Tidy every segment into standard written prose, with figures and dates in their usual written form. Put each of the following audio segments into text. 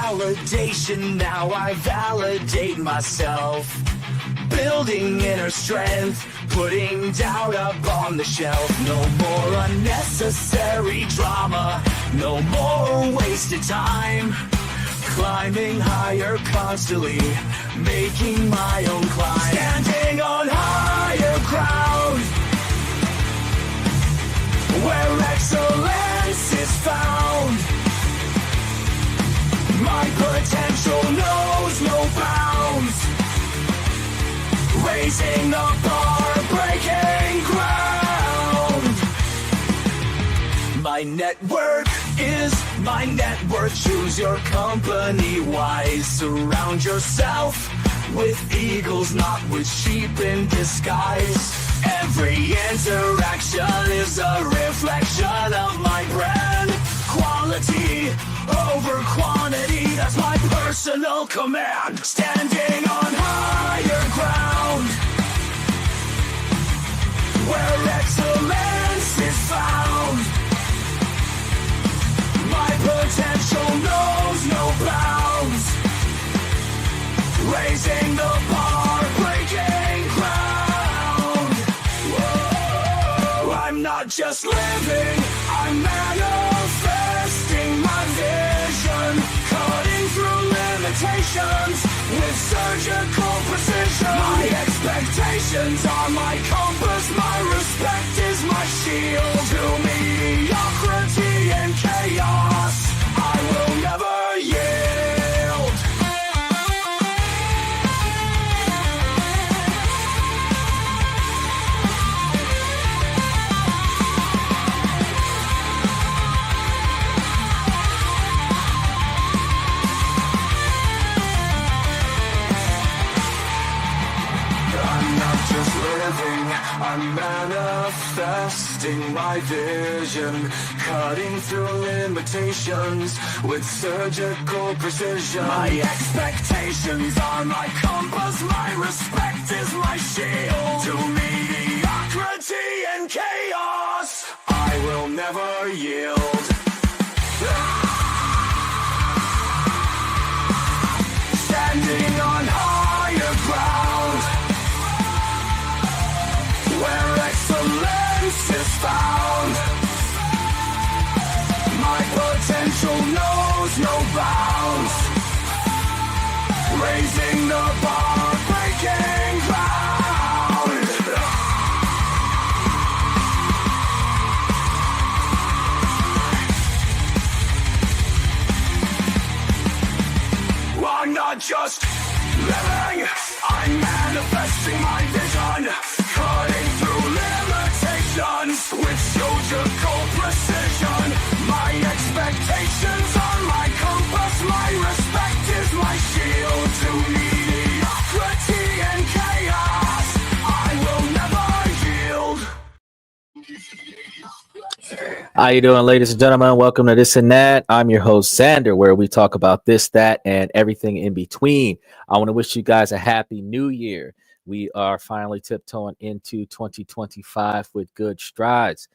validation, now I validate myself. Building inner strength, putting doubt up on the shelf. No more unnecessary drama, no more wasted time. Climbing higher constantly, making my own climb. Standing on higher ground, where excellence is found. My potential knows no bounds. Raising the bar, breaking ground. My network is my net worth. Choose your company wise. Surround yourself with eagles, not with sheep in disguise. Every interaction is a reflection of my brand. Quality over quantity, that's my personal command. Standing on higher ground, where excellence is found. My potential knows no bounds. Raising the bar, breaking ground. Whoa. I'm not just living, I'm manifesting my vision. Cutting through limitations with surgical precision. My expectations are my compass, my respect is my shield. To mediocrity and chaos, I will never yield. I'm manifesting my vision, cutting through limitations with surgical precision. My expectations are my compass, my respect is my shield. To mediocrity and chaos, I will never yield. Standing on higher ground, where excellence is found. My potential knows no bounds. Raising the bar, breaking ground. I'm not just living, I'm manifesting my vision. Cutting through limitations with surgical precision. My expectations are my compass, my respect is my shield. To mediocrity and chaos, I will never yield. How you doing, ladies and gentlemen? Welcome to This and That. I'm your host, Xander, where we talk about this, that, and everything in between. I want to wish you guys a happy new year. We are finally tiptoeing into 2025 with good strides.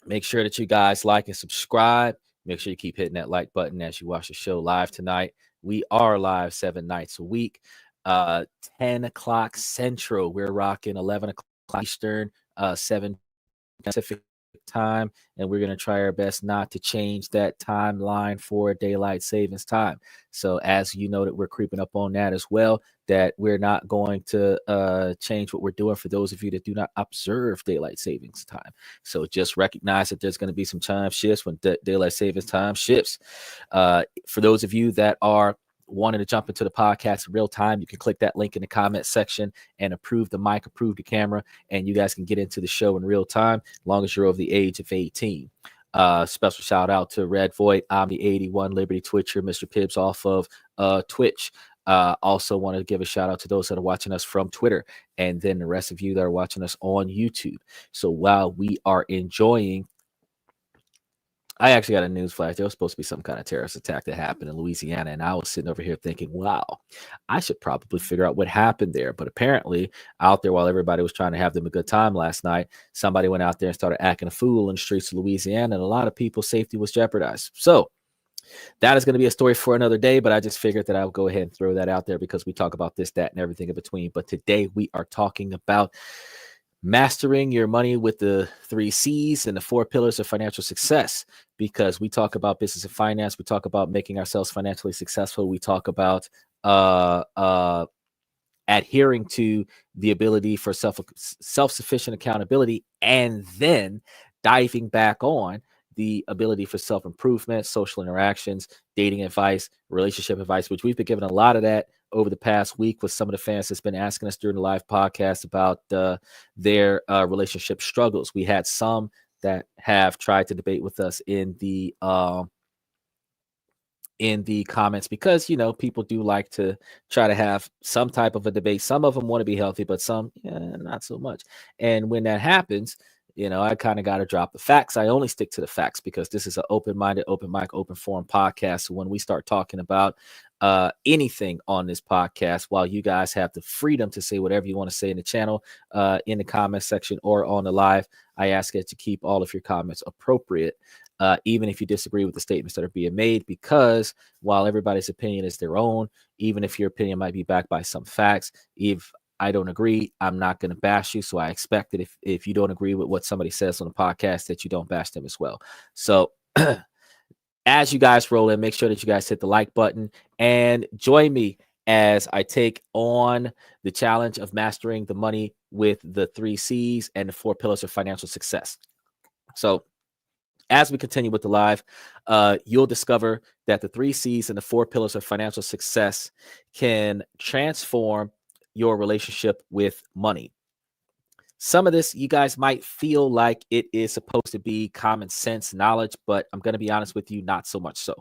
Make sure that you guys like and subscribe. Make sure you keep hitting that like button as you watch the show live tonight. We are live 7 nights a week, 10 o'clock Central. We're rocking 11 o'clock Eastern, 7 Pacific time, and we're going to try our best not to change that timeline for daylight savings time. So as you know that we're creeping up on that as well, that we're not going to change what we're doing for those of you that do not observe daylight savings time. So just recognize that there's going to be some time shifts when daylight savings time shifts. For those of you that are wanting to jump into the podcast in real time, you can click that link in the comment section and approve the mic, approve the camera, and you guys can get into the show in real time as long as you're over the age of 18. Special shout out to Red Void, Omni 81, Liberty Twitcher, Mr. Pibbs off of Twitch. Also want to give a shout out to those that are watching us from Twitter, and then the rest of you that are watching us on YouTube. So while we are enjoying, I actually got a news flash. There was supposed to be some kind of terrorist attack that happened in Louisiana, and I was sitting over here thinking, wow, I should probably figure out what happened there. But apparently out there, while everybody was trying to have them a good time last night, somebody went out there and started acting a fool in the streets of Louisiana, and a lot of people's safety was jeopardized. So That is going to be a story for another day, but I just figured that I would go ahead and throw that out there because we talk about this, that, and everything in between. But today we are talking about mastering your money with the 3 C's and the 4 pillars of financial success, because we talk about business and finance. We talk about making ourselves financially successful. We talk about uh, uh, adhering to the ability for self-sufficient accountability, and then diving back on the ability for self-improvement, social interactions, dating advice, relationship advice, which we've been given a lot of that over the past week with some of the fans that's been asking us during the live podcast about their relationship struggles. We had some that have tried to debate with us in the comments, because people do like to try to have some type of a debate. Some of them want to be healthy, but some not so much. And when that happens, I kind of got to drop the facts. I only stick to the facts because this is an open-minded, open mic, open forum podcast. So when we start talking about anything on this podcast, while you guys have the freedom to say whatever you want to say in the channel, in the comment section or on the live, I ask you to keep all of your comments appropriate, even if you disagree with the statements that are being made, because while everybody's opinion is their own, even if your opinion might be backed by some facts, if I don't agree, I'm not going to bash you. So I expect that if you don't agree with what somebody says on the podcast, that you don't bash them as well. So as you guys roll in, make sure that you guys hit the like button and join me as I take on the challenge of mastering the money with the 3 C's and the 4 pillars of financial success. So as we continue with the live, you'll discover that the 3 C's and the 4 pillars of financial success can transform your relationship with money. Some of this, you guys might feel like it is supposed to be common sense knowledge, but I'm going to be honest with you, not so much so.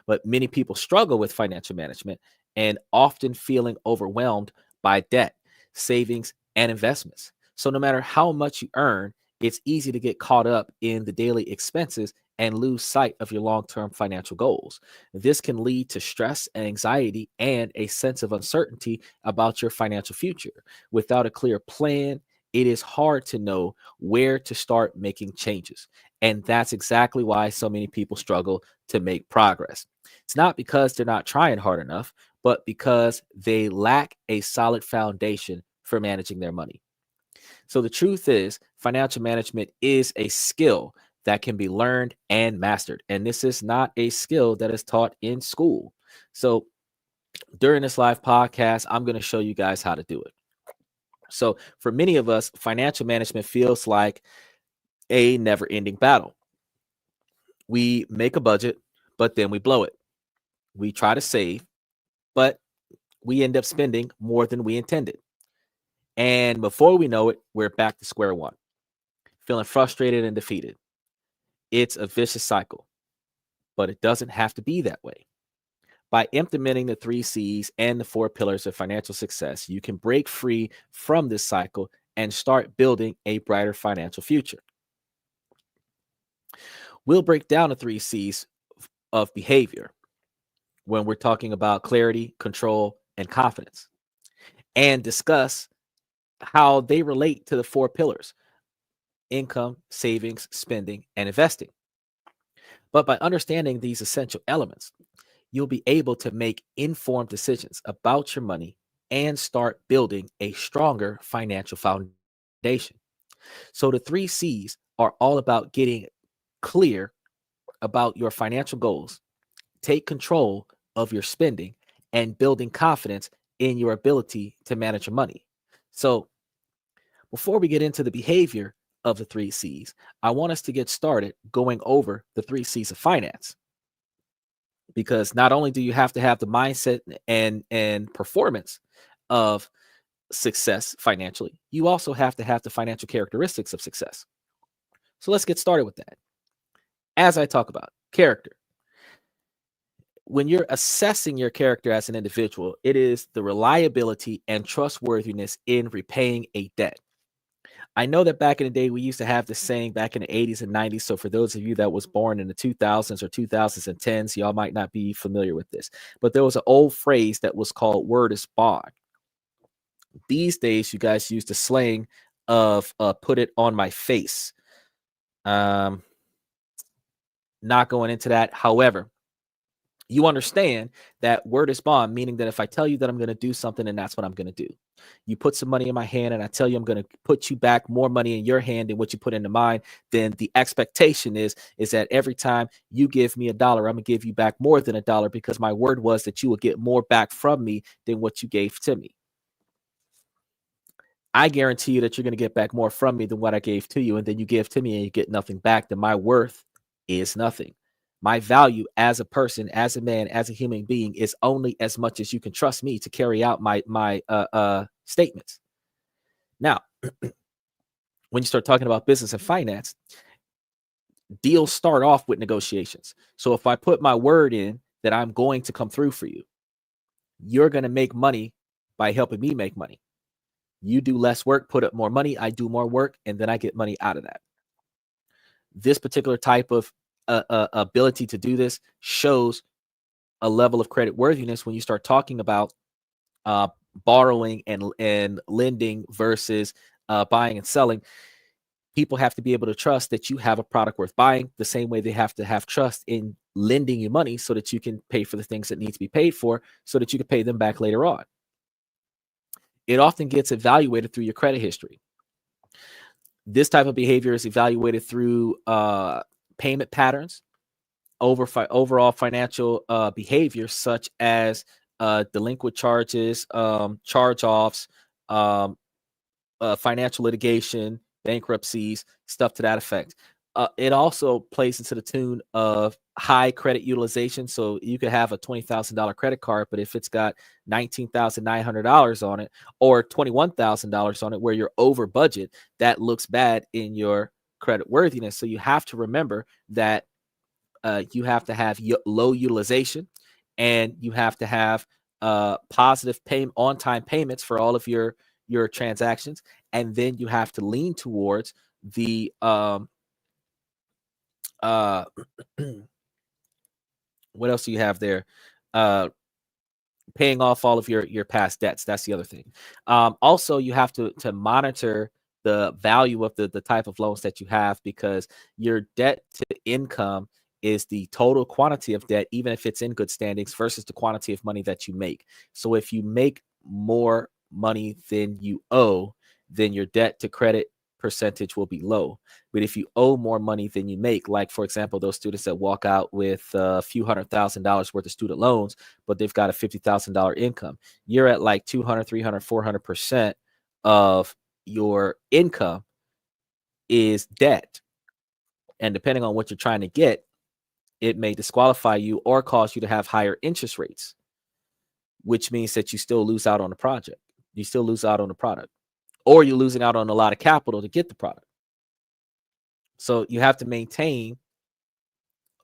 But many people struggle with financial management and often feeling overwhelmed by debt, savings, and investments. So no matter how much you earn, it's easy to get caught up in the daily expenses and lose sight of your long-term financial goals. This can lead to stress and anxiety and a sense of uncertainty about your financial future. Without a clear plan, it is hard to know where to start making changes. And that's exactly why so many people struggle to make progress. It's not because they're not trying hard enough, but because they lack a solid foundation for managing their money. So the truth is, financial management is a skill that can be learned and mastered. And this is not a skill that is taught in school. So during this live podcast, I'm going to show you guys how to do it. So for many of us, financial management feels like a never-ending battle. We make a budget, but then we blow it. We try to save, but we end up spending more than we intended. And before we know it, we're back to square one, feeling frustrated and defeated. It's a vicious cycle, but it doesn't have to be that way. By implementing the 3 C's and the 4 pillars of financial success, you can break free from this cycle and start building a brighter financial future. We'll break down the 3 C's of behavior when we're talking about clarity, control, and confidence, and discuss how they relate to the 4 pillars: income, savings, spending, and investing. But by understanding these essential elements, you'll be able to make informed decisions about your money and start building a stronger financial foundation. So the 3 C's are all about getting clear about your financial goals, take control of your spending, and building confidence in your ability to manage your money. So before we get into the behavior of the 3 C's, I want us to get started going over the 3 C's of finance. Because not only do you have to have the mindset and performance of success financially, you also have to have the financial characteristics of success. So let's get started with that. As I talk about character, when you're assessing your character as an individual, it is the reliability and trustworthiness in repaying a debt. I know that back in the day, we used to have this saying back in the 80s and 90s. So for those of you that was born in the 2000s or 2010s, y'all might not be familiar with this. But there was an old phrase that was called word is bond. These days, you guys use the slang of put it on my face. Not going into that. However, You understand that word is bond, meaning that if I tell you that I'm going to do something, and that's what I'm going to do. You put some money in my hand and I tell you I'm going to put you back more money in your hand than what you put into mine, then the expectation is that every time you give me $1, I'm going to give you back more than $1 because my word was that you will get more back from me than what you gave to me. I guarantee you that you're going to get back more from me than what I gave to you. And then you give to me and you get nothing back. Then my worth is nothing. My value as a person, as a man, as a human being is only as much as you can trust me to carry out my statements. Now, when you start talking about business and finance, deals start off with negotiations. So if I put my word in that I'm going to come through for you, you're going to make money by helping me make money. You do less work, put up more money, I do more work, and then I get money out of that. This particular type of ability to do this shows a level of credit worthiness when you start talking about uh, borrowing and lending versus buying and selling. People have to be able to trust that you have a product worth buying the same way they have to have trust in lending you money so that you can pay for the things that need to be paid for so that you can pay them back later on. It often gets evaluated through your credit history. This type of behavior is evaluated through payment patterns, overall financial behavior, such as delinquent charges, charge-offs, financial litigation, bankruptcies, stuff to that effect. It also plays into the tune of high credit utilization. So you could have a $20,000 credit card, but if it's got $19,900 on it or $21,000 on it where you're over budget, that looks bad in your credit worthiness. So you have to remember that you have to have low utilization and you have to have positive on-time payments for all of your transactions, and then you have to lean towards the what else do you have there? Paying off all of your past debts. That's the other thing. Also, you have to monitor the value of the type of loans that you have, because your debt to income is the total quantity of debt, even if it's in good standings, versus the quantity of money that you make. So if you make more money than you owe, then your debt to credit percentage will be low. But if you owe more money than you make, like for example, those students that walk out with a few $100,000 worth of student loans, but they've got a $50,000 income, you're at like 200, 300, 400% of your income is debt. And depending on what you're trying to get, it may disqualify you or cause you to have higher interest rates, which means that you still lose out on the project. You still lose out on the product, or you're losing out on a lot of capital to get the product. So you have to maintain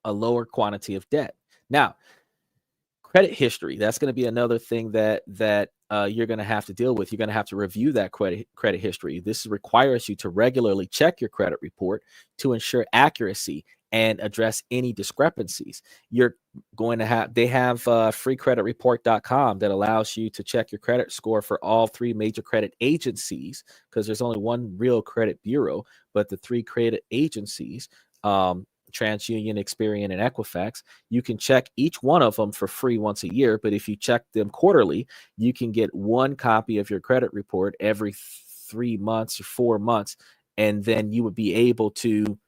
a lower quantity of debt. Now, credit history, that's going to be another thing that you're going to have to deal with. You're going to have to review that credit history. This requires you to regularly check your credit report to ensure accuracy and address any discrepancies. You're going to have, they have freecreditreport.com that allows you to check your credit score for all three major credit agencies, because there's only one real credit bureau, but the three credit agencies, TransUnion, Experian, and Equifax. You can check each one of them for free once a year, but if you check them quarterly, you can get one copy of your credit report every 3 months or 4 months, and then you would be able to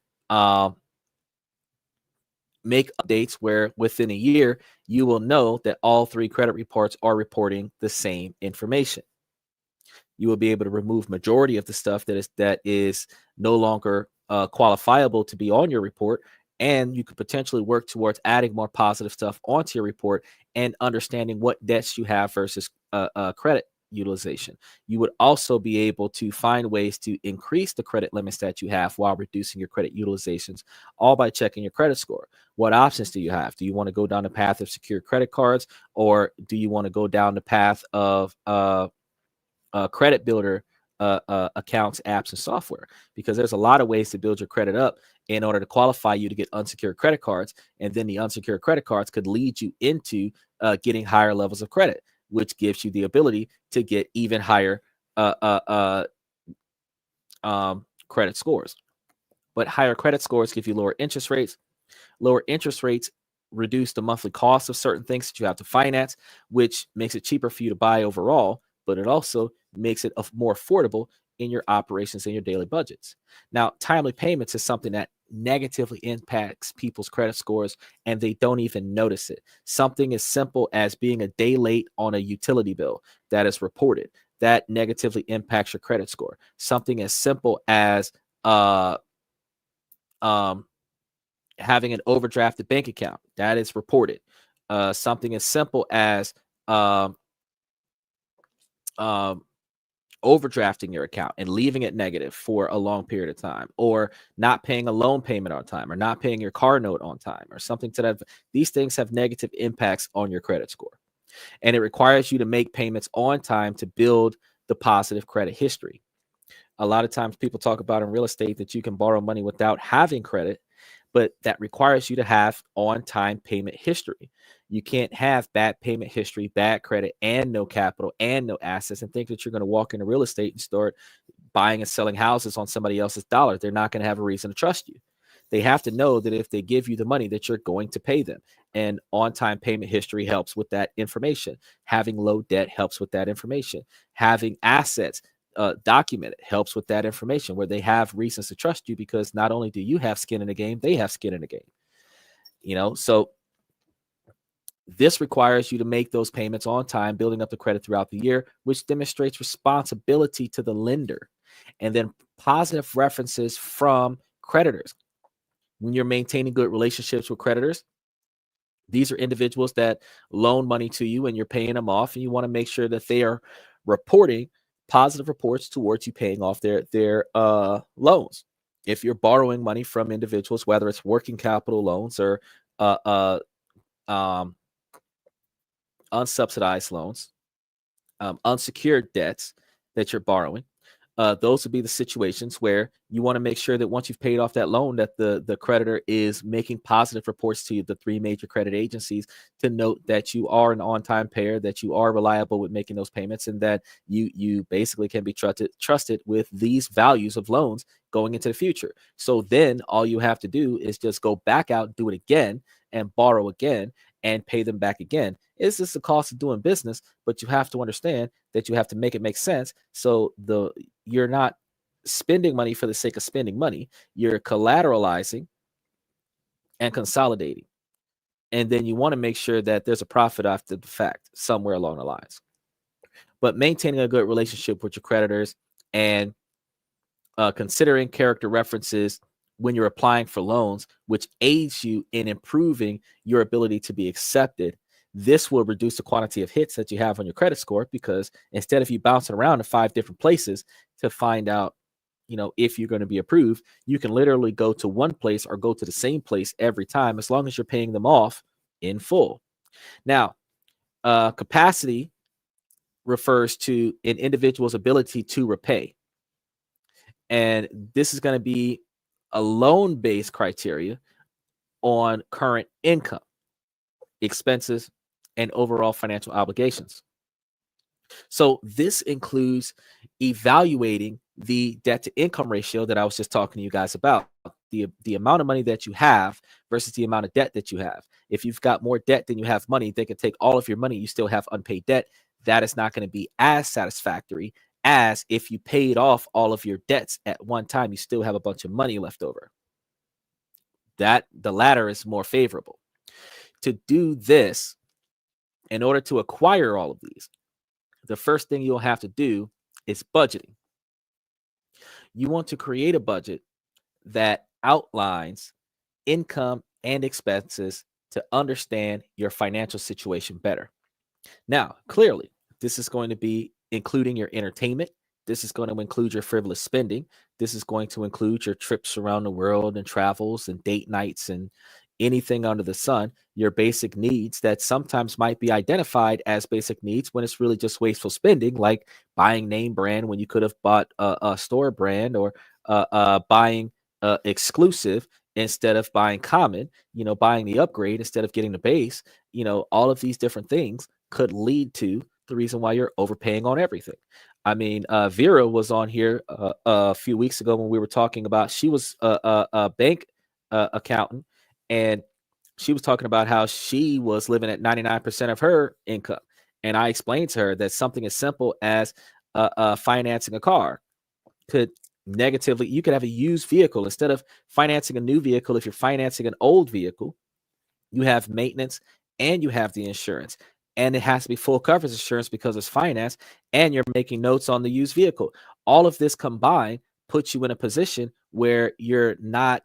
make updates where within a year you will know that all three credit reports are reporting the same information. You will be able to remove majority of the stuff that is no longer qualifiable to be on your report, and you could potentially work towards adding more positive stuff onto your report and understanding what debts you have versus credit utilization. You would also be able to find ways to increase the credit limits that you have while reducing your credit utilizations, all by checking your credit score. What options do you have? Do you want to go down the path of secure credit cards, or do you want to go down the path of credit builder accounts, apps, and software? Because there's a lot of ways to build your credit up in order to qualify you to get unsecured credit cards, and then the unsecured credit cards could lead you into getting higher levels of credit, which gives you the ability to get even higher credit scores. But higher credit scores give you lower interest rates. Lower interest rates reduce the monthly cost of certain things that you have to finance, which makes it cheaper for you to buy overall, but it also makes it more affordable in your operations and your daily budgets. Now, timely payments is something that negatively impacts people's credit scores and they don't even notice it. Something as simple as being a day late on a utility bill that is reported, that negatively impacts your credit score. Something as simple as um, having an overdrafted bank account that is reported. Something as simple as um, um, overdrafting your account and leaving it negative for a long period of time, or not paying a loan payment on time, or not paying your car note on time, or something to that. These things have negative impacts on your credit score, and it requires you to make payments on time to build the positive credit history. A lot of times people talk about in real estate that you can borrow money without having credit, but that requires you to have on-time payment history. You can't have bad payment history, bad credit, and no capital and no assets and think that you're going to walk into real estate and start buying and selling houses on somebody else's dollar. They're not going to have a reason to trust you. They have to know that if they give you the money that you're going to pay them. And on-time payment history helps with that information. Having low debt helps with that information. Having assets documented helps with that information, where they have reasons to trust you, because not only do you have skin in the game, they have skin in the game. So this requires you to make those payments on time, building up the credit throughout the year, which demonstrates responsibility to the lender. And then positive references from creditors. When you're maintaining good relationships with creditors, these are individuals that loan money to you and you're paying them off, and you want to make sure that they are reporting positive reports towards you paying off their loans. If you're borrowing money from individuals, whether it's working capital loans or uh, uh, um, unsubsidized loans, unsecured debts that you're borrowing, those would be the situations where you want to make sure that once you've paid off that loan, that the creditor is making positive reports to the three major credit agencies to note that you are an on-time payer, that you are reliable with making those payments, and that you basically can be trusted with these values of loans going into the future. So then all you have to do is just go back out, do it again, and borrow again and pay them back again. It's just the cost of doing business, but you have to understand that you have to make it make sense. So you're not spending money for the sake of spending money. You're collateralizing and consolidating. And then you want to make sure that there's a profit after the fact somewhere along the lines. But maintaining a good relationship with your creditors and considering character references when you're applying for loans, which aids you in improving your ability to be accepted. This will reduce the quantity of hits that you have on your credit score, because instead of you bouncing around to 5 different places to find out, if you're going to be approved, you can literally go to one place or go to the same place every time, as long as you're paying them off in full. Now, capacity refers to an individual's ability to repay. And this is going to be a loan-based criteria on current income, expenses, and overall financial obligations. So this includes evaluating the debt to income ratio that I was just talking to you guys about, the amount of money that you have versus the amount of debt that you have. If you've got more debt than you have money, they could take all of your money, you still have unpaid debt. That is not going to be as satisfactory as if you paid off all of your debts at one time, you still have a bunch of money left over. That the latter is more favorable. To do this, in order to acquire all of these, the first thing you'll have to do is budgeting. You want to create a budget that outlines income and expenses to understand your financial situation better. Now, clearly, this is going to be including your entertainment. This is going to include your frivolous spending. This is going to include your trips around the world and travels and date nights and anything under the sun, your basic needs that sometimes might be identified as basic needs when it's really just wasteful spending, like buying name brand when you could have bought a store brand, or buying exclusive instead of buying common, buying the upgrade instead of getting the base. All of these different things could lead to the reason why you're overpaying on everything. I mean, Vera was on here a few weeks ago when we were talking about, she was a bank accountant, and she was talking about how she was living at 99% of her income. And I explained to her that something as simple as financing a car could negatively, you could have a used vehicle instead of financing a new vehicle. If you're financing an old vehicle, you have maintenance and you have the insurance, and it has to be full coverage insurance because it's finance, and you're making notes on the used vehicle. All of this combined puts you in a position where you're not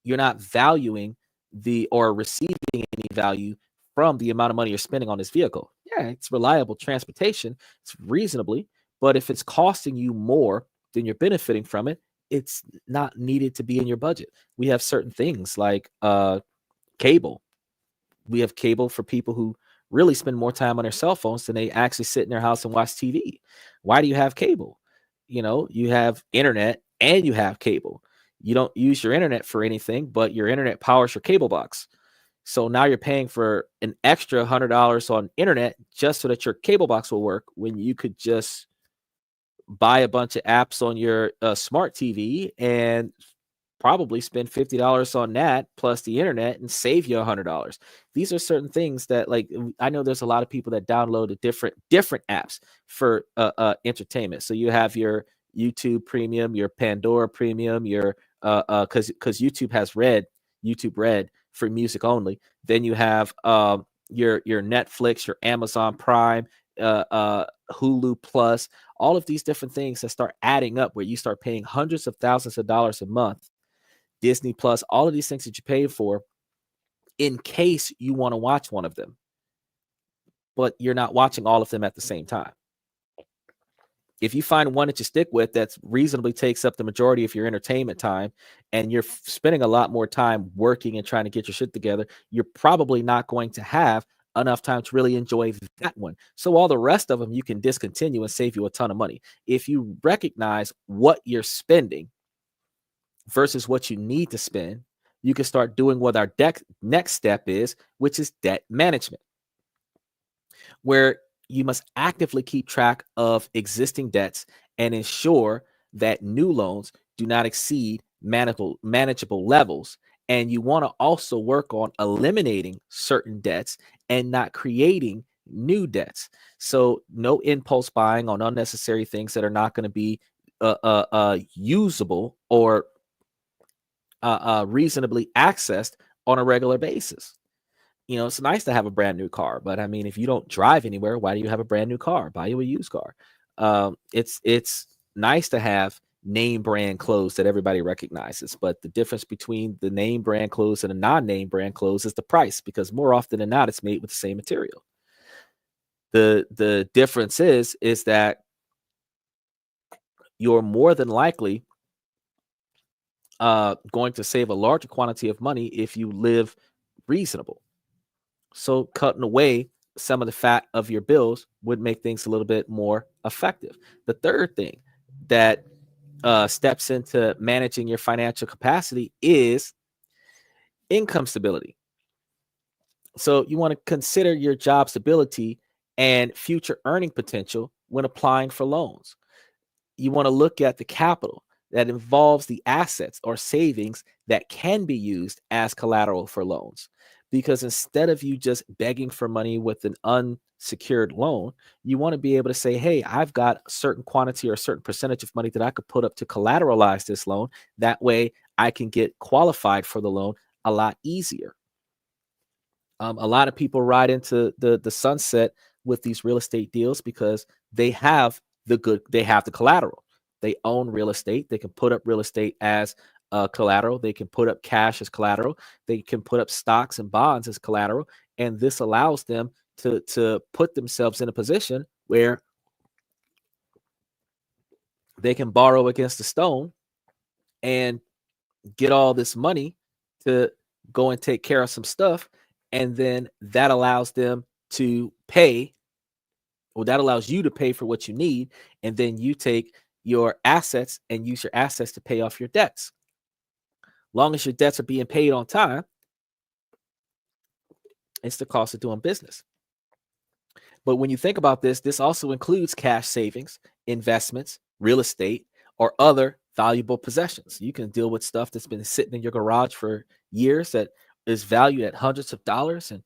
valuing the or receiving any value from the amount of money you're spending on this vehicle. Yeah, it's reliable transportation, it's reasonably, but if it's costing you more than you're benefiting from it, it's not needed to be in your budget. We have certain things like cable. We have cable for people who really spend more time on their cell phones than they actually sit in their house and watch TV. Why do you have cable? You have internet and you have cable. You don't use your internet for anything, but your internet powers your cable box. So now you're paying for an extra $100 on internet just so that your cable box will work, when you could just buy a bunch of apps on your smart TV and probably spend $50 on that plus the internet and save you $100. These are certain things that, like, I know there's a lot of people that download different apps for entertainment. So you have your YouTube Premium, your Pandora Premium, your because YouTube has YouTube Red for music only. Then you have your Netflix, your Amazon Prime, Hulu Plus, all of these different things that start adding up, where you start paying hundreds of thousands of dollars a month. Disney Plus, all of these things that you pay for in case you want to watch one of them, but you're not watching all of them at the same time. If you find one that you stick with that's reasonably takes up the majority of your entertainment time, and you're spending a lot more time working and trying to get your shit together, you're probably not going to have enough time to really enjoy that one. So all the rest of them you can discontinue and save you a ton of money. If you recognize what you're spending versus what you need to spend, you can start doing what our next step is, which is debt management, where you must actively keep track of existing debts and ensure that new loans do not exceed manageable levels. And you want to also work on eliminating certain debts and not creating new debts. So no impulse buying on unnecessary things that are not going to be usable or reasonably accessed on a regular basis. It's nice to have a brand new car, but I mean, if you don't drive anywhere, why do you have a brand new car? Buy you a used car. It's nice to have name brand clothes that everybody recognizes, but the difference between the name brand clothes and the non-name brand clothes is the price, because more often than not, it's made with the same material. The difference is that you're more than likely going to save a larger quantity of money if you live reasonable. So cutting away some of the fat of your bills would make things a little bit more effective. The third thing that steps into managing your financial capacity is income stability. So you want to consider your job stability and future earning potential when applying for loans. You want to look at the capital that involves the assets or savings that can be used as collateral for loans. Because instead of you just begging for money with an unsecured loan, you want to be able to say, hey, I've got a certain quantity or a certain percentage of money that I could put up to collateralize this loan. That way I can get qualified for the loan a lot easier. A lot of people ride into the sunset with these real estate deals because they have the collateral. They own real estate. They can put up real estate as collateral. They can put up cash as collateral. They can put up stocks and bonds as collateral. And this allows them to put themselves in a position where they can borrow against a stone and get all this money to go and take care of some stuff. And then that allows them to pay, or that allows you to pay for what you need. And then you take your assets and use your assets to pay off your debts. Long as your debts are being paid on time, it's the cost of doing business. But when you think about this also includes cash savings, investments, real estate, or other valuable possessions. You can deal with stuff that's been sitting in your garage for years that is valued at hundreds of dollars, and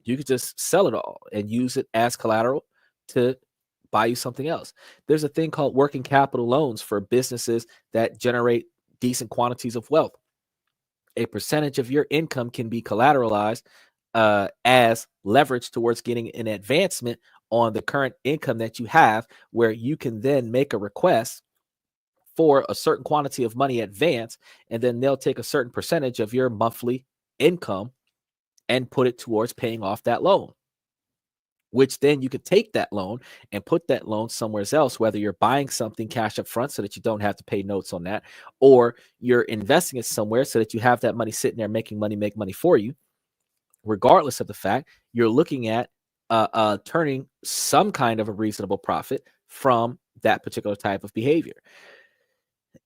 you could just sell it all and use it as collateral to buy you something else. There's a thing called working capital loans for businesses that generate decent quantities of wealth. A percentage of your income can be collateralized as leverage towards getting an advancement on the current income that you have, where you can then make a request for a certain quantity of money advance, and then they'll take a certain percentage of your monthly income and put it towards paying off that loan, which then you could take that loan and put that loan somewhere else, whether you're buying something cash up front so that you don't have to pay notes on that, or you're investing it somewhere so that you have that money sitting there making money, make money for you. Regardless of the fact, you're looking at turning some kind of a reasonable profit from that particular type of behavior.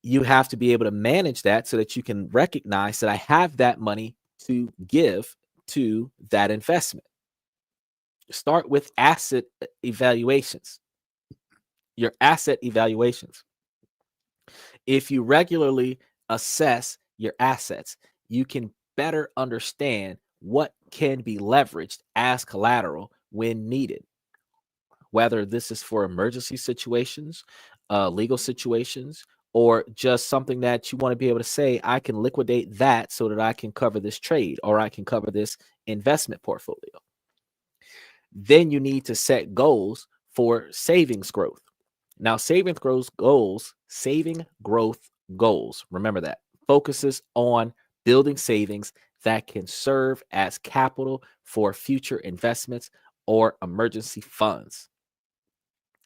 You have to be able to manage that so that you can recognize that I have that money to give to that investment. Start with asset evaluations. Your asset evaluations. If you regularly assess your assets, you can better understand what can be leveraged as collateral when needed, whether this is for emergency situations, legal situations, or just something that you want to be able to say, I can liquidate that so that I can cover this trade or I can cover this investment portfolio. Then you need to set goals for savings growth. Now, saving growth goals, remember that, focuses on building savings that can serve as capital for future investments or emergency funds.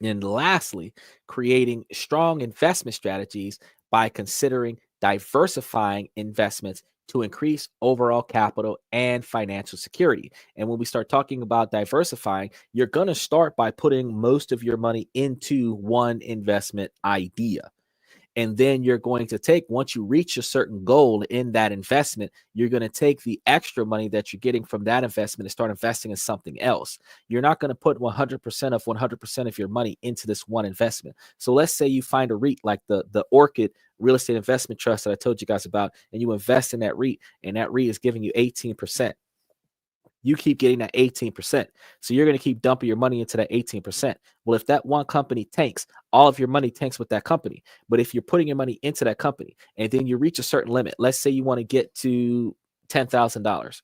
And lastly, creating strong investment strategies by considering diversifying investments to increase overall capital and financial security. And when we start talking about diversifying, you're going to start by putting most of your money into one investment idea. And then you're going to take, once you reach a certain goal in that investment, you're going to take the extra money that you're getting from that investment and start investing in something else. You're not going to put 100% of your money into this one investment. So let's say you find a REIT like the Orchid Real Estate Investment Trust that I told you guys about, and you invest in that REIT, and that REIT is giving you 18%. You keep getting that 18%. So you're going to keep dumping your money into that 18%. Well, if that one company tanks, all of your money tanks with that company. But if you're putting your money into that company and then you reach a certain limit, let's say you want to get to $10,000.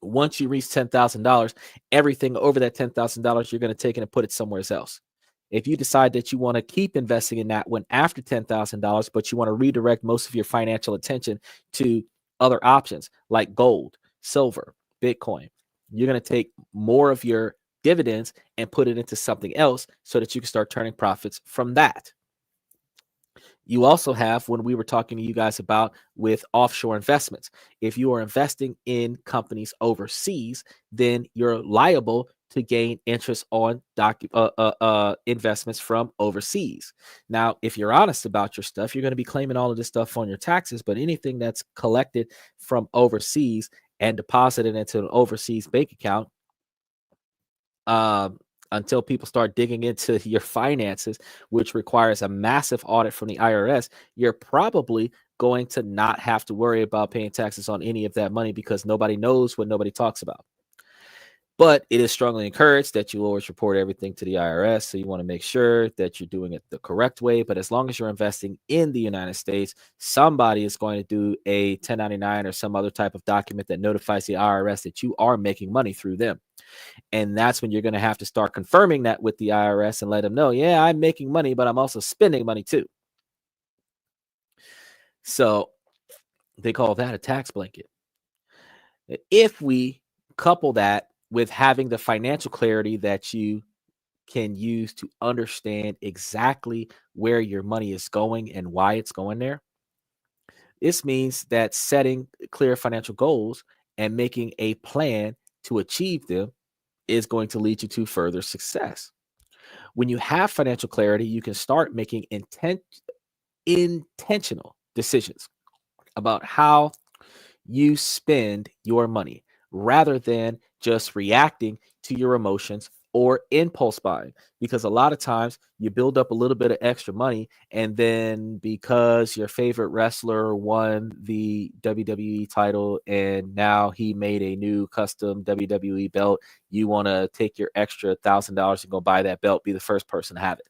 Once you reach $10,000, everything over that $10,000, you're going to take it and put it somewhere else. If you decide that you want to keep investing in that one after $10,000, but you want to redirect most of your financial attention to other options like gold, silver, Bitcoin, you're going to take more of your dividends and put it into something else so that you can start turning profits from that. You also have, when we were talking to you guys about with offshore investments, if you are investing in companies overseas, then you're liable to gain interest on investments from overseas. Now, if you're honest about your stuff, you're going to be claiming all of this stuff on your taxes, but anything that's collected from overseas and deposited into an overseas bank account, until people start digging into your finances, which requires a massive audit from the IRS, you're probably going to not have to worry about paying taxes on any of that money because nobody knows what nobody talks about. But it is strongly encouraged that you always report everything to the IRS. So you want to make sure that you're doing it the correct way. But as long as you're investing in the United States, somebody is going to do a 1099 or some other type of document that notifies the IRS that you are making money through them. And that's when you're going to have to start confirming that with the IRS and let them know, yeah, I'm making money, but I'm also spending money too. So they call that a tax blanket. If we couple that with having the financial clarity that you can use to understand exactly where your money is going and why it's going there, this means that setting clear financial goals and making a plan to achieve them is going to lead you to further success. When you have financial clarity, you can start making intentional decisions about how you spend your money rather than just reacting to your emotions or impulse buying, because a lot of times you build up a little bit of extra money, and then because your favorite wrestler won the WWE title and now he made a new custom WWE belt, you want to take your extra $1,000 and go buy that belt, be the first person to have it.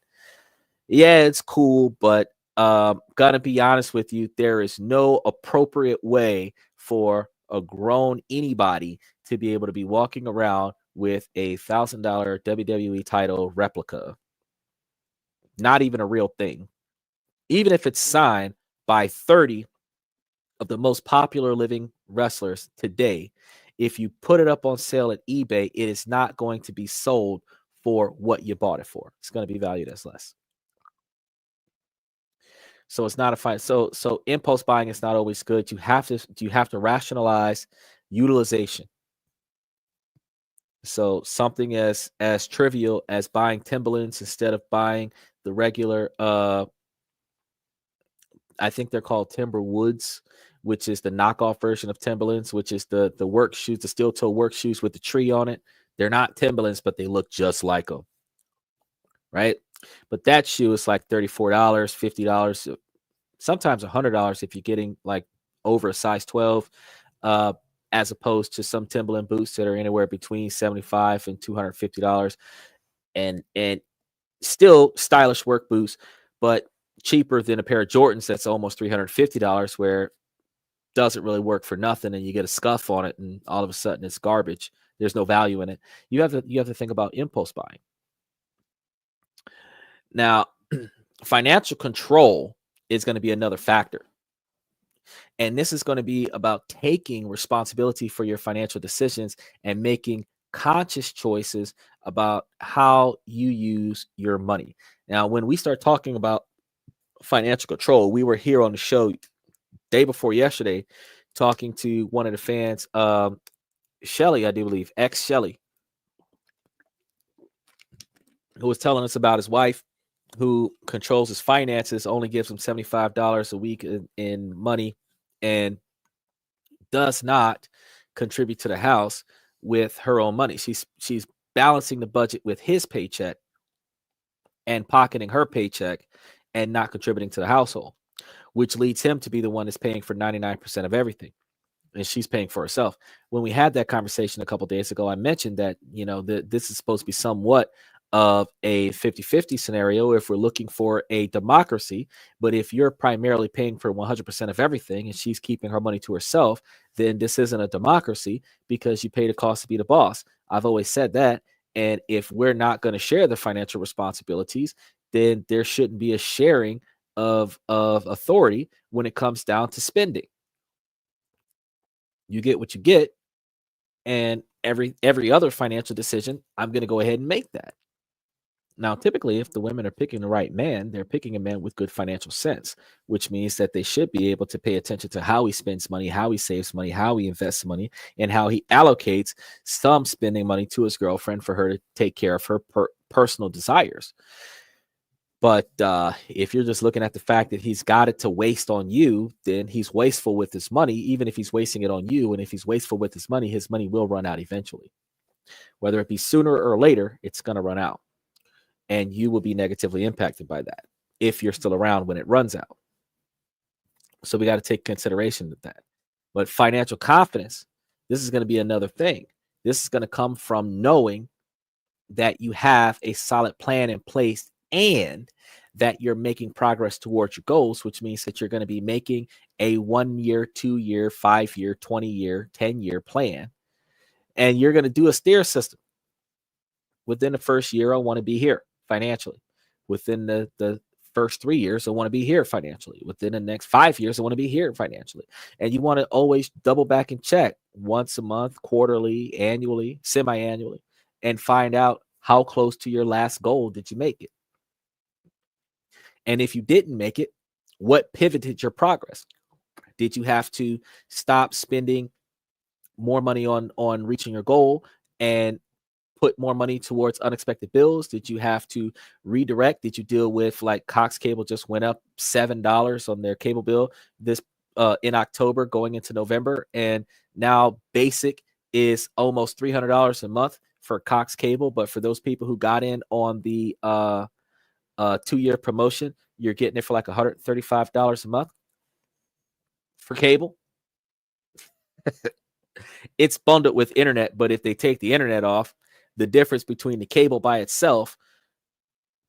Yeah, it's cool, but gonna be honest with you, there is no appropriate way for a grown anybody to be able to be walking around with a $1,000 WWE title replica. Not even a real thing. Even if it's signed by 30 of the most popular living wrestlers today, if you put it up on sale at eBay, it is not going to be sold for what you bought it for. It's going to be valued as less. So it's not a fine. So impulse buying is not always good. You have to rationalize utilization. So something as trivial as buying Timberlands instead of buying the regular I think they're called Timberwoods, which is the knockoff version of Timberlands, which is the work shoes, the steel toe work shoes with the tree on it. They're not Timberlands, but they look just like them. Right? But that shoe is like $34, $50, sometimes $100 if you're getting like over a size 12, as opposed to some Timberland boots that are anywhere between $75 and $250, and still stylish work boots, but cheaper than a pair of Jordans that's almost $350, where it doesn't really work for nothing, and you get a scuff on it, and all of a sudden it's garbage. There's no value in it. You have to think about impulse buying. Now, financial control is going to be another factor. And this is going to be about taking responsibility for your financial decisions and making conscious choices about how you use your money. Now, when we start talking about financial control, we were here on the show day before yesterday talking to one of the fans, Shelly, I do believe, ex Shelly, who was telling us about his wife who controls his finances, only gives him $75 a week in money, and does not contribute to the house with her own money. She's balancing the budget with his paycheck and pocketing her paycheck and not contributing to the household, which leads him to be the one that's paying for 99% of everything. And she's paying for herself. When we had that conversation a couple days ago, I mentioned that, this is supposed to be somewhat of a 50-50 scenario if we're looking for a democracy. But if you're primarily paying for 100% of everything and she's keeping her money to herself, then this isn't a democracy because you pay the cost to be the boss. I've always said that. And if we're not going to share the financial responsibilities, then there shouldn't be a sharing of authority when it comes down to spending. You get what you get, and every other financial decision, I'm going to go ahead and make that. Now, typically, if the women are picking the right man, they're picking a man with good financial sense, which means that they should be able to pay attention to how he spends money, how he saves money, how he invests money, and how he allocates some spending money to his girlfriend for her to take care of her personal desires. But if you're just looking at the fact that he's got it to waste on you, then he's wasteful with his money, even if he's wasting it on you. And if he's wasteful with his money will run out eventually. Whether it be sooner or later, it's going to run out. And you will be negatively impacted by that if you're still around when it runs out. So we got to take consideration of that. But financial confidence, this is going to be another thing. This is going to come from knowing that you have a solid plan in place and that you're making progress towards your goals, which means that you're going to be making a 1 year, 2 year, 5 year, 20 year, 10-year plan. And you're going to do a steer system. Within the first year, I want to be here financially. Within the first 3 years, I want to be here financially. Within the next 5 years, I want to be here financially. And you want to always double back and check once a month, quarterly, annually, semi-annually, and find out how close to your last goal did you make it. And if you didn't make it, what pivoted your progress? Did you have to stop spending more money on reaching your goal and put more money towards unexpected bills? Did you have to redirect? Did you deal with, like, Cox Cable just went up $7 on their cable bill this in October going into November, and now basic is almost $300 a month for Cox Cable, but for those people who got in on the 2-year promotion, you're getting it for like $135 a month for cable. It's bundled with internet, but if they take the internet off, the difference between the cable by itself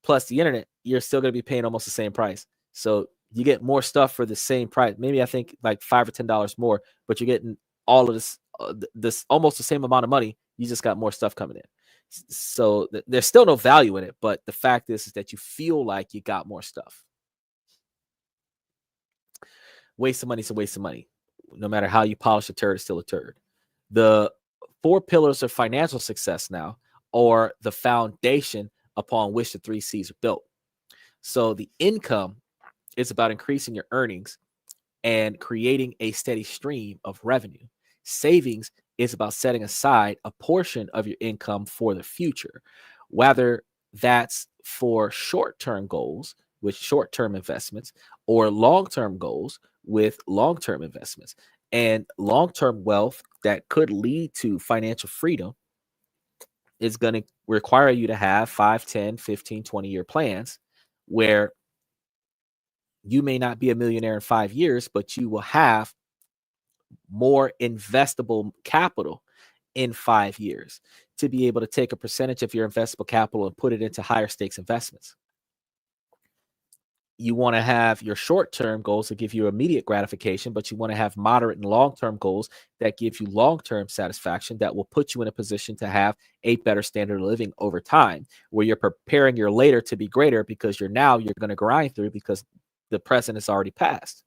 plus the internet, you're still going to be paying almost the same price. So you get more stuff for the same price. Maybe I think like $5 or $10 more, but you're getting all of this almost the same amount of money. You just got more stuff coming in. So there's still no value in it, but the fact is that you feel like you got more stuff. Waste of money is a waste of money. No matter how you polish a turd, it's still a turd. The 4 pillars of financial success now are the foundation upon which the 3 C's are built. So the income is about increasing your earnings and creating a steady stream of revenue. Savings is about setting aside a portion of your income for the future, whether that's for short-term goals with short-term investments or long-term goals with long-term investments. And long-term wealth that could lead to financial freedom is going to require you to have 5, 10, 15, 20-year plans where you may not be a millionaire in 5 years, but you will have more investable capital in 5 years to be able to take a percentage of your investable capital and put it into higher stakes investments. You want to have your short-term goals that give you immediate gratification, but you want to have moderate and long-term goals that give you long-term satisfaction that will put you in a position to have a better standard of living over time, where you're preparing your later to be greater because you're going to grind through because the present is already past.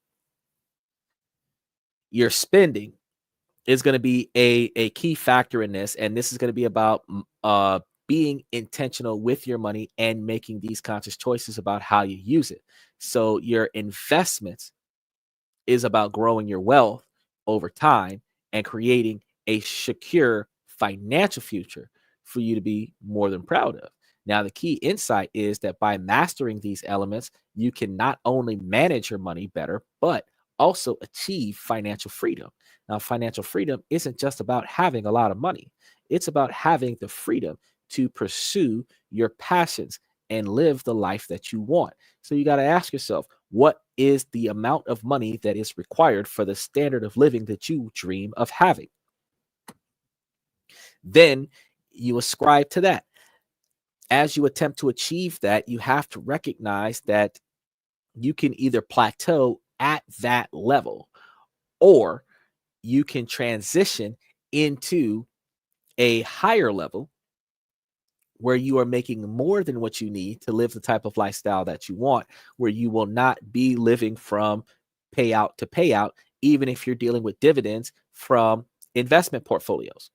Your spending is going to be a key factor in this, and this is going to be about being intentional with your money and making these conscious choices about how you use it. So your investments is about growing your wealth over time and creating a secure financial future for you to be more than proud of. Now, the key insight is that by mastering these elements, you can not only manage your money better, but also achieve financial freedom. Now, financial freedom isn't just about having a lot of money. It's about having the freedom to pursue your passions and live the life that you want. So you got to ask yourself, what is the amount of money that is required for the standard of living that you dream of having? Then you ascribe to that. As you attempt to achieve that, you have to recognize that you can either plateau at that level or you can transition into a higher level where you are making more than what you need to live the type of lifestyle that you want, where you will not be living from payout to payout, even if you're dealing with dividends from investment portfolios.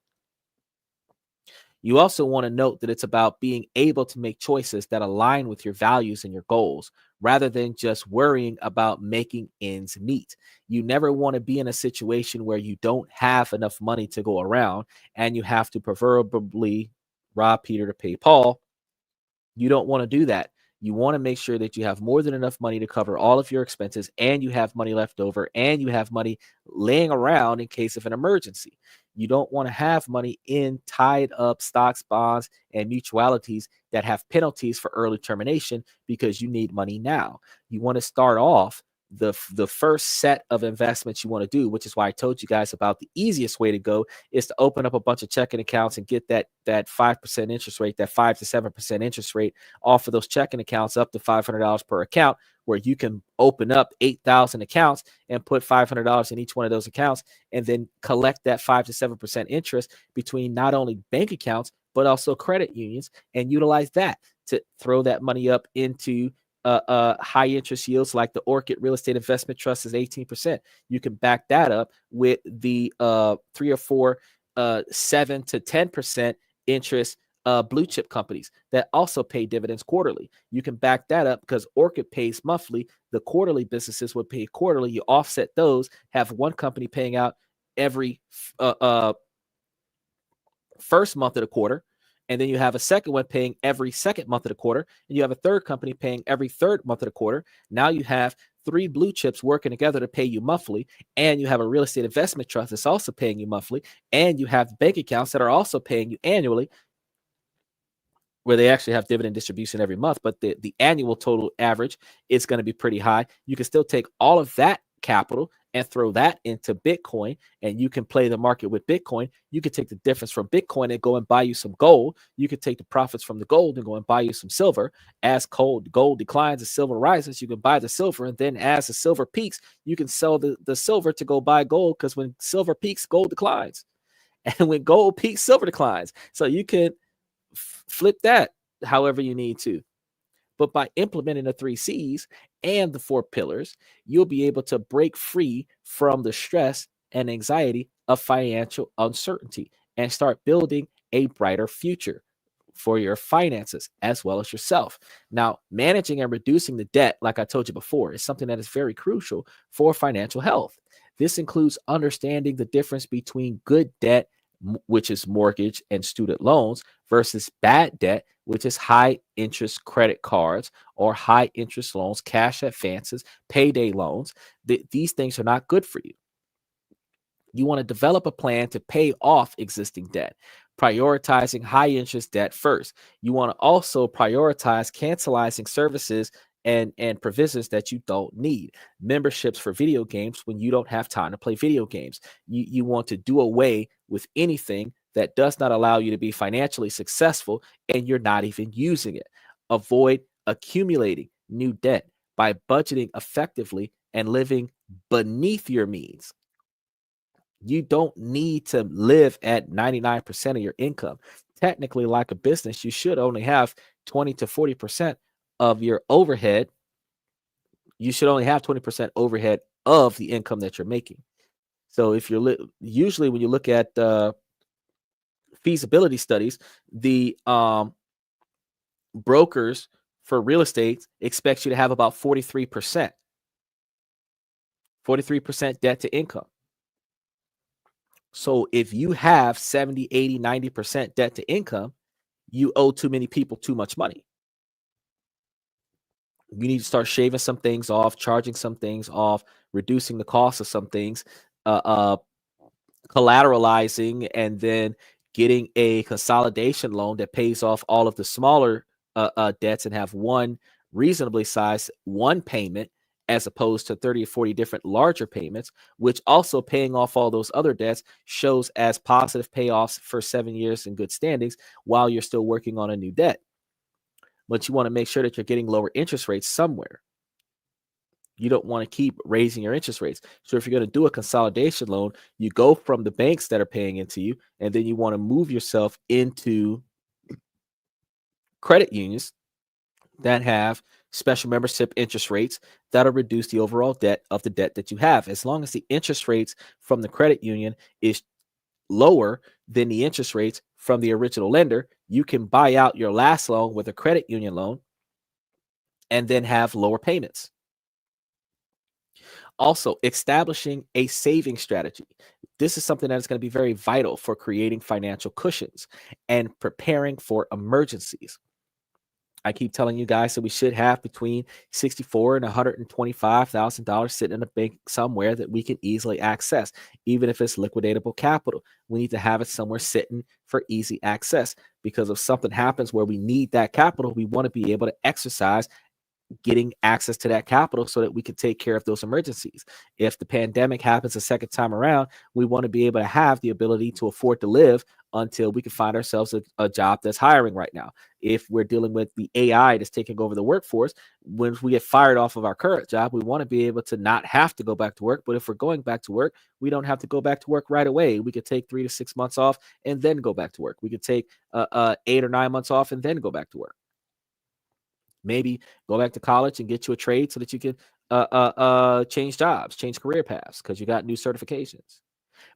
You also want to note that it's about being able to make choices that align with your values and your goals, rather than just worrying about making ends meet. You never want to be in a situation where you don't have enough money to go around and you have to proverbially rob Peter to pay Paul. You don't want to do that. You want to make sure that you have more than enough money to cover all of your expenses, and you have money left over, and you have money laying around in case of an emergency. You don't want to have money in tied up stocks, bonds, and mutualities that have penalties for early termination because you need money now. You want to start off the first set of investments you want to do, which is why I told you guys about the easiest way to go is to open up a bunch of checking accounts and get that 5% interest rate, that 5 to 7% interest rate off of those checking accounts up to $500 per account, where you can open up 8,000 accounts and put $500 in each one of those accounts and then collect that 5 to 7% interest between not only bank accounts, but also credit unions, and utilize that to throw that money up into high interest yields like the Orchid Real Estate Investment Trust is 18%. You can back that up with the 3 or 4 7 to 10% interest blue chip companies that also pay dividends quarterly. You can back that up because Orchid pays monthly. The quarterly businesses would pay quarterly. You offset those, have one company paying out every first month of the quarter, and then you have a second one paying every second month of the quarter, and you have a third company paying every third month of the quarter. Now you have 3 blue chips working together to pay you monthly, and you have a real estate investment trust that's also paying you monthly, and you have bank accounts that are also paying you annually. where they actually have dividend distribution every month, but the annual total average is going to be pretty high. You can still take all of that capital and throw that into Bitcoin, and you can play the market with Bitcoin. You could take the difference from Bitcoin and go and buy you some gold. You could take the profits from the gold and go and buy you some silver. As gold declines, the silver rises, you can buy the silver, and then as the silver peaks, you can sell the silver to go buy gold, because when silver peaks, gold declines. And when gold peaks, silver declines. So you can flip that however you need to. But by implementing the 3 C's and the 4 pillars, you'll be able to break free from the stress and anxiety of financial uncertainty and start building a brighter future for your finances as well as yourself. Now, managing and reducing the debt, like I told you before, is something that is very crucial for financial health. This includes understanding the difference between good debt, which is mortgage and student loans, versus bad debt, which is high interest credit cards or high interest loans, cash advances, payday loans. These things are not good for you. You want to develop a plan to pay off existing debt, prioritizing high interest debt first. You want to also prioritize cancelizing services and provisions that you don't need. Memberships for video games when you don't have time to play video games. You want to do away with anything that does not allow you to be financially successful and you're not even using it. Avoid accumulating new debt by budgeting effectively and living beneath your means. You don't need to live at 99% of your income. Technically, like a business, you should only have 20 to 40% of your overhead. You should only have 20% overhead of the income that you're making. So if you're usually when you look at feasibility studies, the brokers for real estate expect you to have about 43% debt to income. So if you have 70, 80, 90% debt to income, you owe too many people too much money. You need to start shaving some things off, charging some things off, reducing the cost of some things, collateralizing, and then getting a consolidation loan that pays off all of the smaller debts and have one reasonably sized one payment as opposed to 30 or 40 different larger payments, which also paying off all those other debts shows as positive payoffs for 7 years in good standings while you're still working on a new debt. But you want to make sure that you're getting lower interest rates somewhere. You don't want to keep raising your interest rates. So if you're going to do a consolidation loan, you go from the banks that are paying into you, and then you want to move yourself into credit unions that have special membership interest rates that'll reduce the overall debt of the debt that you have. As long as the interest rates from the credit union is lower than the interest rates from the original lender, you can buy out your last loan with a credit union loan and then have lower payments. Also, establishing a saving strategy. This is something that is going to be very vital for creating financial cushions and preparing for emergencies. I keep telling you guys that we should have between $64,000 and $125,000 sitting in a bank somewhere that we can easily access, even if it's liquidatable capital. We need to have it somewhere sitting for easy access, because if something happens where we need that capital, we want to be able to exercise getting access to that capital so that we can take care of those emergencies. If the pandemic happens a second time around, we want to be able to have the ability to afford to live until we can find ourselves a job that's hiring right now. If we're dealing with the AI that's taking over the workforce, when we get fired off of our current job, we want to be able to not have to go back to work. But if we're going back to work, we don't have to go back to work right away. We could take 3 to 6 months off and then go back to work. We could take 8 or 9 months off and then go back to work. Maybe go back to college and get you a trade so that you can change jobs, change career paths because you got new certifications.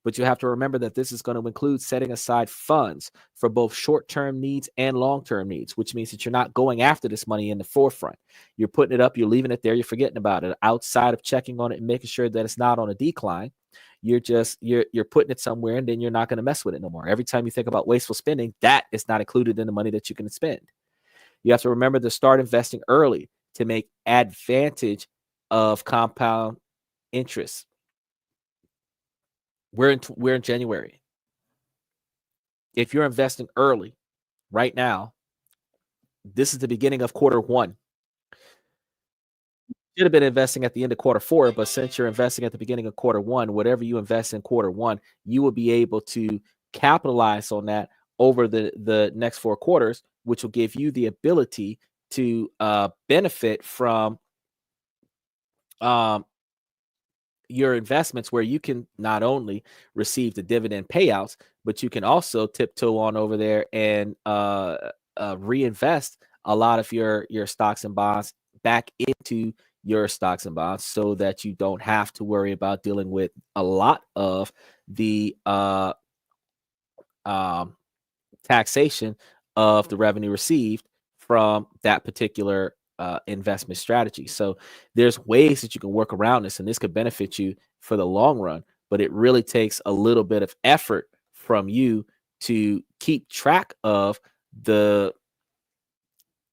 But you have to remember that this is going to include setting aside funds for both short-term needs and long-term needs, which means that you're not going after this money in the forefront. You're putting it up, you're leaving it there, you're forgetting about it. Outside of checking on it and making sure that it's not on a decline, you're putting it somewhere and then you're not going to mess with it no more. Every time you think about wasteful spending, that is not included in the money that you can spend. You have to remember to start investing early to make advantage of compound interest. We're in January. If you're investing early right now, This is the beginning of quarter one. Should have been investing at the end of quarter four, but since you're investing at the beginning of quarter one, whatever you invest in quarter one, you will be able to capitalize on that over the next 4 quarters, which will give you the ability to benefit from um, your investments, where you can not only receive the dividend payouts, but you can also tiptoe on over there and reinvest a lot of your stocks and bonds back into your stocks and bonds, so that you don't have to worry about dealing with a lot of the um, taxation of the revenue received from that particular investment strategy. So there's ways that you can work around this, and this could benefit you for the long run. But it really takes a little bit of effort from you to keep track of the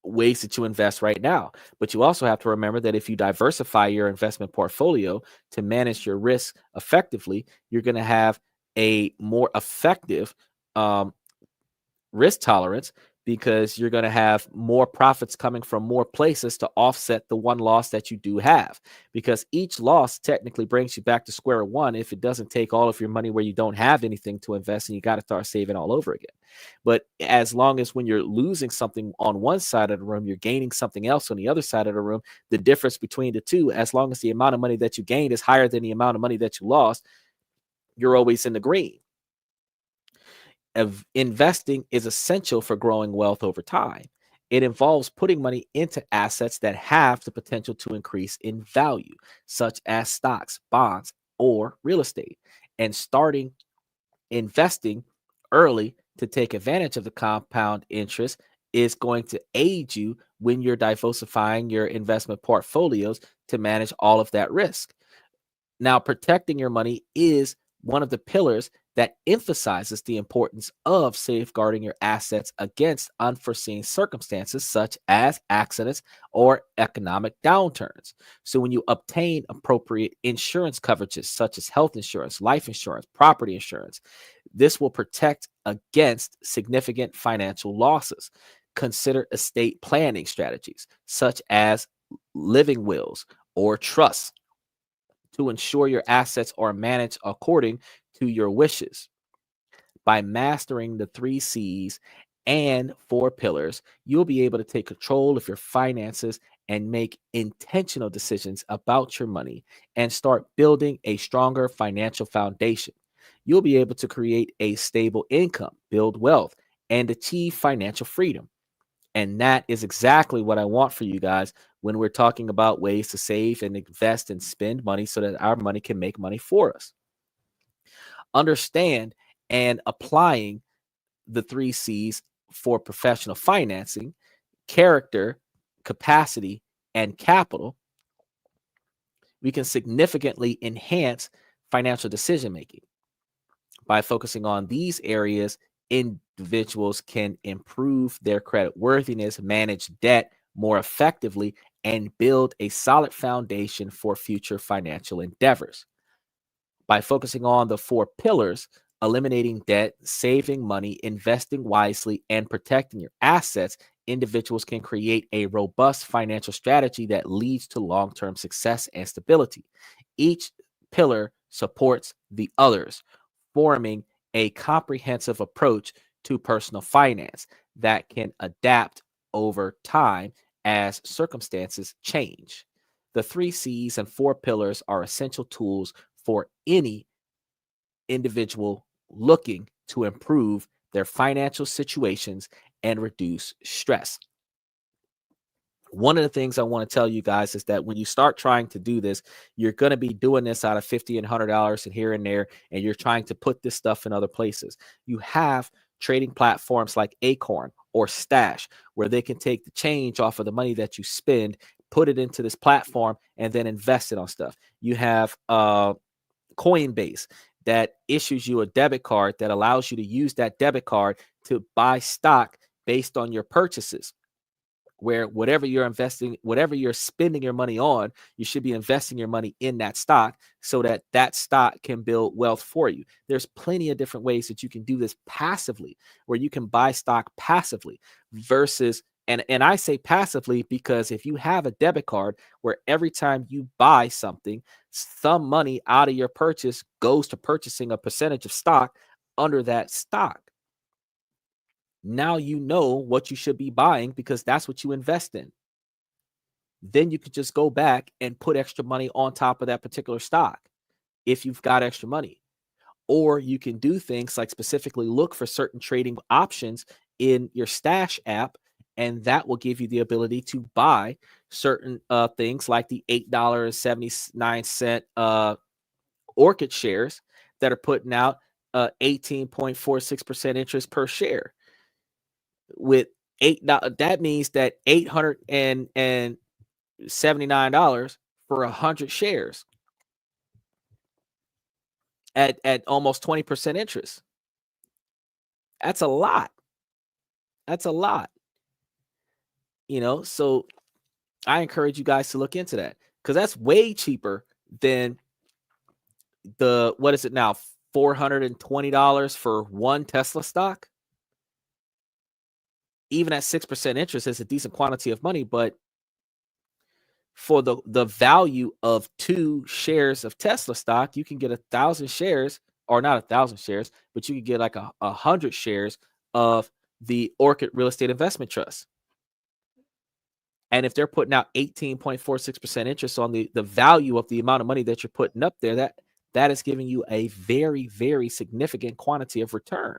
ways that you invest right now. But you also have to remember that if you diversify your investment portfolio to manage your risk effectively, you're going to have a more effective um, risk tolerance, because you're going to have more profits coming from more places to offset the one loss that you do have, because each loss technically brings you back to square one if it doesn't take all of your money where you don't have anything to invest and you got to start saving all over again. But as long as when you're losing something on one side of the room, you're gaining something else on the other side of the room, the difference between the two, as long as the amount of money that you gained is higher than the amount of money that you lost, you're always in the green. Investing is essential for growing wealth over time. It involves putting money into assets that have the potential to increase in value, such as stocks, bonds, or real estate, and starting investing early to take advantage of the compound interest is going to aid you when you're diversifying your investment portfolios to manage all of that risk. Now, protecting your money is one of the pillars that emphasizes the importance of safeguarding your assets against unforeseen circumstances such as accidents or economic downturns. So, when you obtain appropriate insurance coverages such as health insurance, life insurance, property insurance, this will protect against significant financial losses. Consider estate planning strategies such as living wills or trusts to ensure your assets are managed according to your wishes. By mastering the 3 C's and 4 pillars, you'll be able to take control of your finances and make intentional decisions about your money and start building a stronger financial foundation. You'll be able to create a stable income, build wealth, and achieve financial freedom. And that is exactly what I want for you guys when we're talking about ways to save and invest and spend money so that our money can make money for us. Understand and applying the 3 C's for professional financing: character, capacity, and capital, we can significantly enhance financial decision making. By focusing on these areas, individuals can improve their credit worthiness, manage debt more effectively, and build a solid foundation for future financial endeavors. By focusing on the 4 pillars: eliminating debt, saving money, investing wisely, and protecting your assets, individuals can create a robust financial strategy that leads to long term success and stability. Each pillar supports the others, forming a comprehensive approach to personal finance that can adapt over time as circumstances change. The 3 C's and 4 pillars are essential tools for any individual looking to improve their financial situations and reduce stress. One of the things I want to tell you guys is that when you start trying to do this, you're going to be doing this out of $50 and $100 and here and there, and you're trying to put this stuff in other places. You have trading platforms like Acorn or Stash, where they can take the change off of the money that you spend, put it into this platform, and then invest it on stuff. You have Coinbase that issues you a debit card that allows you to use that debit card to buy stock based on your purchases, where whatever you're investing, whatever you're spending your money on, you should be investing your money in that stock so that that stock can build wealth for you. There's plenty of different ways that you can do this passively, where you can buy stock passively versus And I say passively because if you have a debit card where every time you buy something, some money out of your purchase goes to purchasing a percentage of stock under that stock. Now you know what you should be buying because that's what you invest in. Then you could just go back and put extra money on top of that particular stock if you've got extra money. Or you can do things like specifically look for certain trading options in your stash app, and that will give you the ability to buy certain things like the $8.79 Orchid shares that are putting out 18.46% interest per share. With that means that $879 for 100 shares at almost 20% interest. That's a lot. That's a lot. So I encourage you guys to look into that because that's way cheaper than what is it now? $420 for one Tesla stock. Even at 6% interest, is a decent quantity of money, but for the value of 2 shares of Tesla stock, you can get 1,000 shares, or not 1,000 shares, but you can get like 100 shares of the Orchid Real Estate Investment Trust. And if they're putting out 18.46% interest on the value of the amount of money that you're putting up there, that is giving you a very, very significant quantity of return.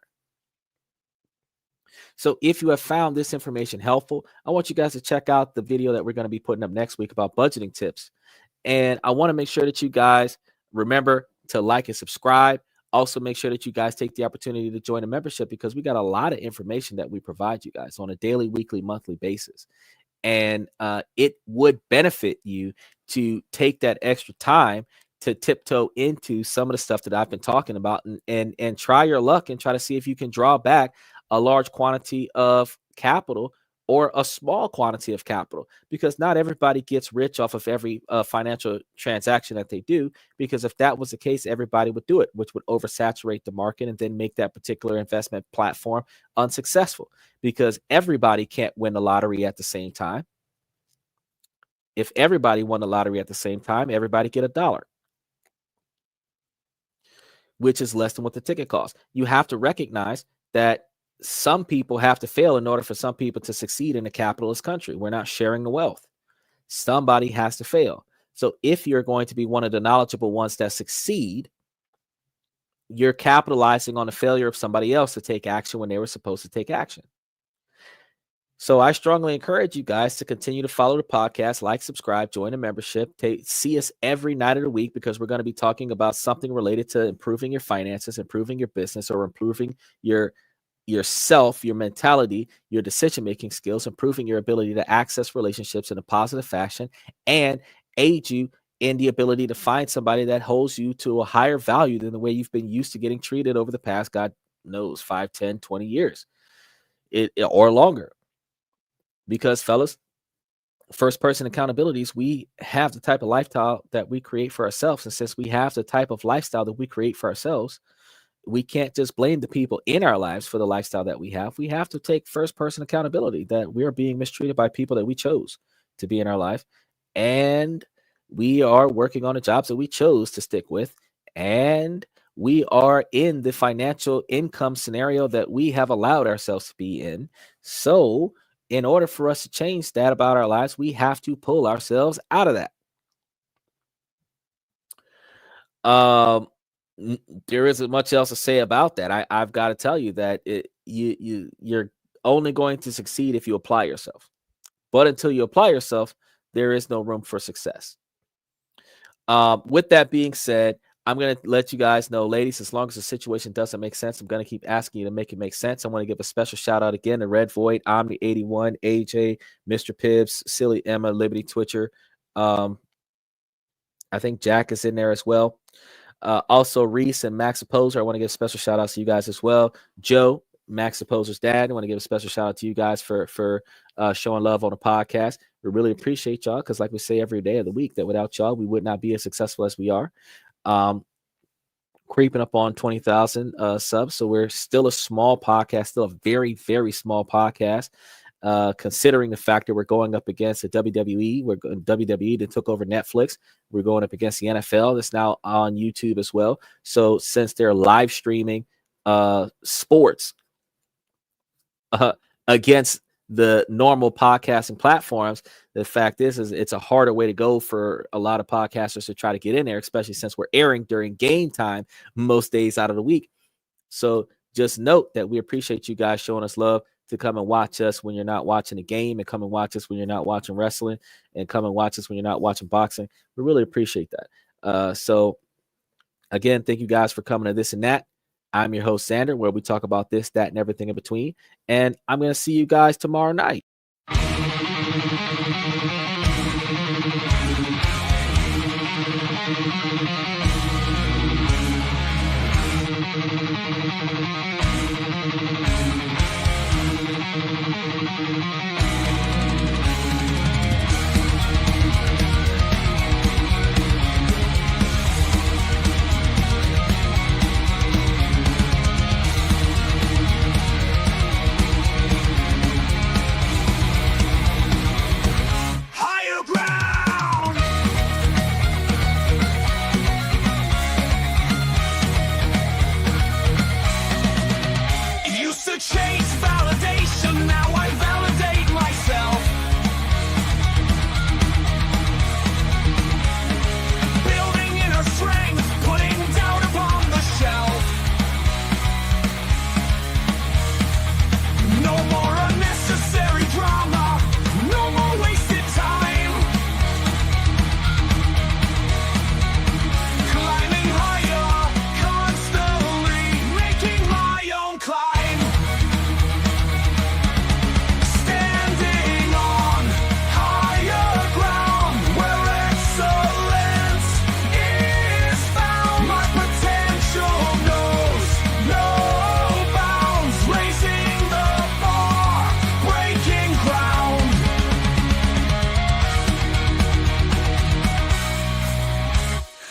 So if you have found this information helpful, I want you guys to check out the video that we're going to be putting up next week about budgeting tips. And I want to make sure that you guys remember to like and subscribe. Also, make sure that you guys take the opportunity to join a membership because we got a lot of information that we provide you guys on a daily, weekly, monthly basis. And it would benefit you to take that extra time to tiptoe into some of the stuff that I've been talking about and try your luck and try to see if you can draw back a large quantity of capital or a small quantity of capital, because not everybody gets rich off of every financial transaction that they do, because if that was the case, everybody would do it, which would oversaturate the market and then make that particular investment platform unsuccessful, because everybody can't win the lottery at the same time. If everybody won the lottery at the same time, everybody get $1, which is less than what the ticket costs. You have to recognize that some people have to fail in order for some people to succeed in a capitalist country. We're not sharing the wealth. Somebody has to fail. So if you're going to be one of the knowledgeable ones that succeed, you're capitalizing on the failure of somebody else to take action when they were supposed to take action. So I strongly encourage you guys to continue to follow the podcast, like, subscribe, join a membership, see us every night of the week, because we're going to be talking about something related to improving your finances, improving your business, or improving yourself, your mentality, your decision-making skills, improving your ability to access relationships in a positive fashion, and aid you in the ability to find somebody that holds you to a higher value than the way you've been used to getting treated over the past, God knows, 5, 10, 20 years or longer. Because, fellas, first person accountabilities, we have the type of lifestyle that we create for ourselves. And since we have the type of lifestyle that we create for ourselves, we can't just blame the people in our lives for the lifestyle that we have. We have to take first person accountability that we are being mistreated by people that we chose to be in our life. And we are working on the jobs that we chose to stick with. And we are in the financial income scenario that we have allowed ourselves to be in. So in order for us to change that about our lives, we have to pull ourselves out of that. There isn't much else to say about that. I've got to tell you that you're only going to succeed if you apply yourself. But until you apply yourself, there is no room for success. With that being said, I'm going to let you guys know, ladies, as long as the situation doesn't make sense, I'm going to keep asking you to make it make sense. I want to give a special shout out again to Red Void, Omni81, AJ, Mr. Pibbs, Silly Emma, Liberty Twitcher. I think Jack is in there as well. Also, Reese and Max Opposer, I want to give a special shout out to you guys as well. Joe, Max Opposer's dad, I want to give a special shout out to you guys for showing love on the podcast. We really appreciate y'all, because like we say every day of the week, that without y'all, we would not be as successful as we are. Creeping up on 20,000 subs. So we're still a small podcast, still a very, very small podcast. considering the fact that we're going up against the WWE. We're WWE that took over Netflix. We're going up against the NFL that's now on YouTube as well. So since they're live streaming sports against the normal podcasting platforms, the fact is it's a harder way to go for a lot of podcasters to try to get in there, especially since we're airing during game time most days out of the week. So just note that we appreciate you guys showing us love to come and watch us when you're not watching the game, and come and watch us when you're not watching wrestling, and come and watch us when you're not watching boxing. We really appreciate that. So again, thank you guys for coming to This and That. I'm your host, Sander, where we talk about this, that, and everything in between. And I'm going to see you guys tomorrow night. Higher ground. Used to chase validation, now I validate myself. Building inner strength, putting doubt upon the shelf. No more unnecessary drama, no more wasted time. Climbing higher, constantly making my own climb. Standing on higher ground where excellence is found. My potential knows no bounds, raising the bar, breaking ground.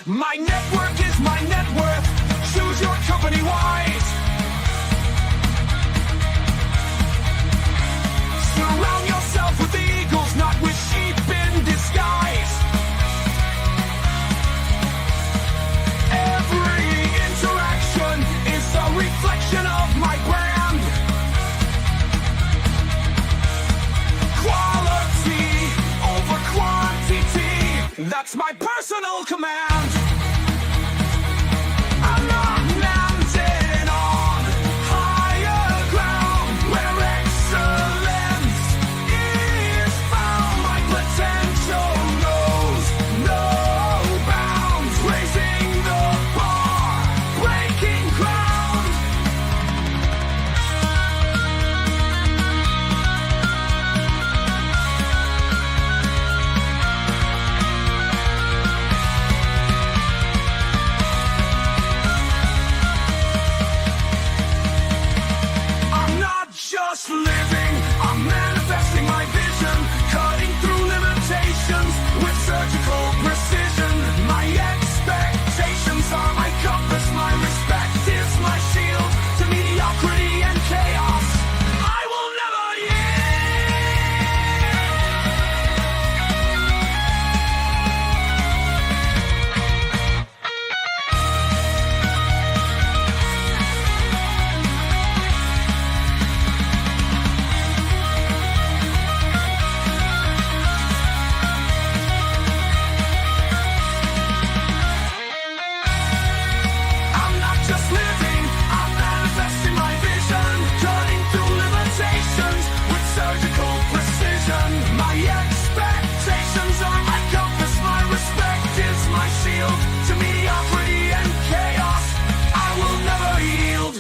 My network is my net worth. Choose your company wise. Surround yourself with eagles, not with sheep in disguise. Every interaction is a reflection of my brand. Quality over quantity, that's my personal command. I'm not landing on higher ground where excellence is found. My potential knows no bounds, raising the bar, breaking ground. I'm not just living, I'm manifesting my vision, cutting through limitations with surgical precision. My expectations are my compass, my respect is my shield to mediocrity and chaos. I will never I'm not just living, I'm manifesting my vision, cutting through limitations with surgical precision. My expectations are my compass, my respect is my shield to mediocrity and chaos. I will never yield.